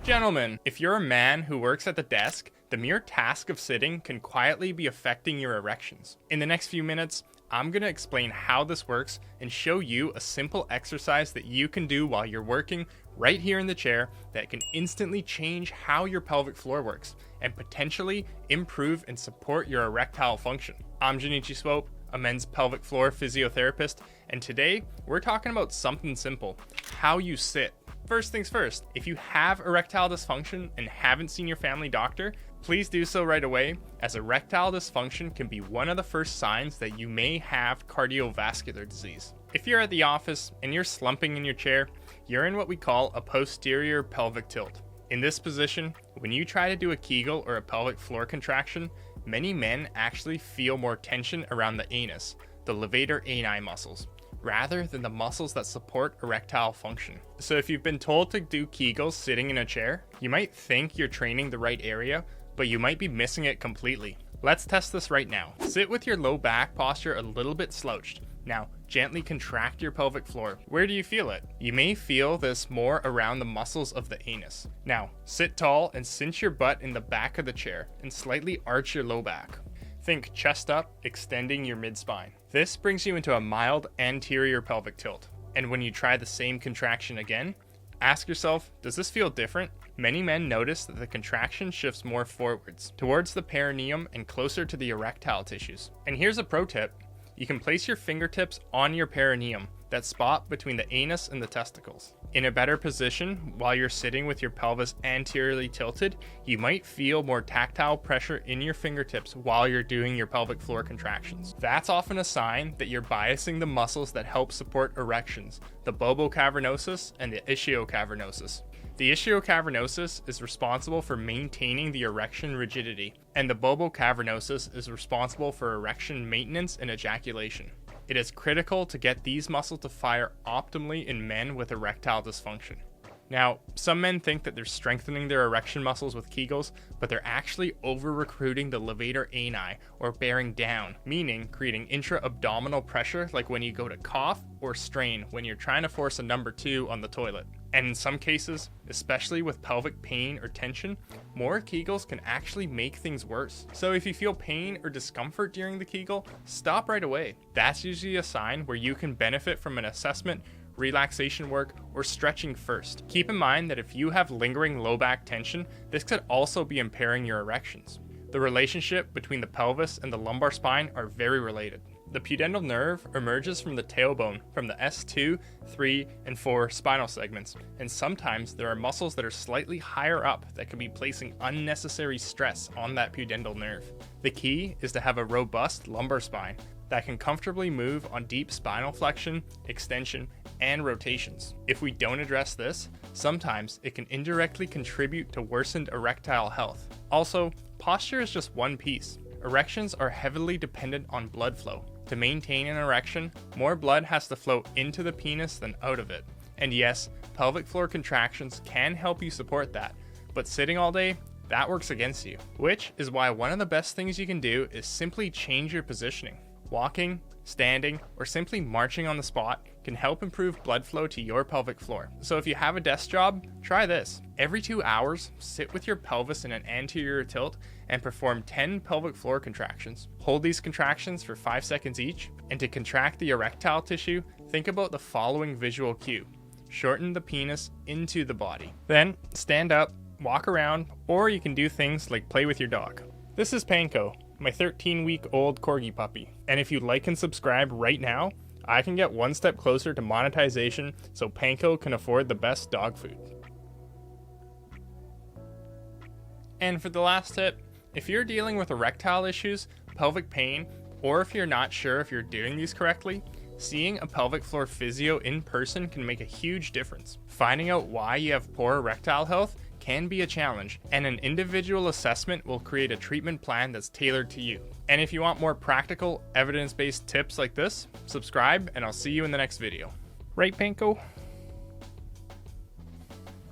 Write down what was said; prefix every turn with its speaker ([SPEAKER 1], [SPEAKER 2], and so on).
[SPEAKER 1] Gentlemen, if you're a man who works at the desk, the mere task of sitting can quietly be affecting your erections. In the next few minutes, I'm going to explain how this works and show you a simple exercise that you can do while you're working right here in the chair that can instantly change how your pelvic floor works and potentially improve and support your erectile function. I'm Junichi Swope, a men's pelvic floor physiotherapist, and today we're talking about something simple: how you sit. First things first, if you have erectile dysfunction and haven't seen your family doctor, please do so right away, as erectile dysfunction can be one of the first signs that you may have cardiovascular disease. If you're at the office and you're slumping in your chair, you're in what we call a posterior pelvic tilt. In this position, when you try to do a Kegel or a pelvic floor contraction, many men actually feel more tension around the anus, the levator ani muscles, rather than the muscles that support erectile function. So if you've been told to do Kegels sitting in a chair, you might think you're training the right area, but you might be missing it completely. Let's test this right now. Sit with your low back posture a little bit slouched. Now, gently contract your pelvic floor. Where do you feel it? You may feel this more around the muscles of the anus. Now, sit tall and cinch your butt in the back of the chair and slightly arch your low back. Think chest up, extending your mid-spine. This brings you into a mild anterior pelvic tilt. And when you try the same contraction again, ask yourself, does this feel different? Many men notice that the contraction shifts more forwards, towards the perineum and closer to the erectile tissues. And here's a pro tip. You can place your fingertips on your perineum, that spot between the anus and the testicles. In a better position, while you're sitting with your pelvis anteriorly tilted, you might feel more tactile pressure in your fingertips while you're doing your pelvic floor contractions. That's often a sign that you're biasing the muscles that help support erections, the bulbocavernosus and the ischiocavernosus. The ischiocavernosus is responsible for maintaining the erection rigidity, and the bulbocavernosus is responsible for erection maintenance and ejaculation. It is critical to get these muscles to fire optimally in men with erectile dysfunction. Now, some men think that they're strengthening their erection muscles with Kegels, but they're actually over-recruiting the levator ani, or bearing down, meaning creating intra-abdominal pressure like when you go to cough or strain when you're trying to force a number 2 on the toilet. And in some cases, especially with pelvic pain or tension, more Kegels can actually make things worse. So if you feel pain or discomfort during the Kegel, stop right away. That's usually a sign where you can benefit from an assessment, relaxation work, or stretching first. Keep in mind that if you have lingering low back tension, this could also be impairing your erections. The relationship between the pelvis and the lumbar spine are very related. The pudendal nerve emerges from the tailbone from the S2, 3, and 4 spinal segments, and sometimes there are muscles that are slightly higher up that can be placing unnecessary stress on that pudendal nerve. The key is to have a robust lumbar spine that can comfortably move on deep spinal flexion, extension, and rotations. If we don't address this, sometimes it can indirectly contribute to worsened erectile health. Also, posture is just one piece. Erections are heavily dependent on blood flow. To maintain an erection, more blood has to flow into the penis than out of it. And yes, pelvic floor contractions can help you support that, but sitting all day, that works against you. Which is why one of the best things you can do is simply change your positioning. Walking, standing, or simply marching on the spot can help improve blood flow to your pelvic floor. So if you have a desk job, try this. Every 2 hours, sit with your pelvis in an anterior tilt and perform 10 pelvic floor contractions. Hold these contractions for 5 seconds each, and to contract the erectile tissue, think about the following visual cue. Shorten the penis into the body. Then, stand up, walk around, or you can do things like play with your dog. This is Panko, my 13-week-old corgi puppy. And if you like and subscribe right now, I can get one step closer to monetization so Panko can afford the best dog food. And for the last tip, if you're dealing with erectile issues, pelvic pain, or if you're not sure if you're doing these correctly, seeing a pelvic floor physio in person can make a huge difference. Finding out why you have poor erectile health can be a challenge, and an individual assessment will create a treatment plan that's tailored to you. And if you want more practical, evidence-based tips like this, subscribe and I'll see you in the next video. Right, Panko?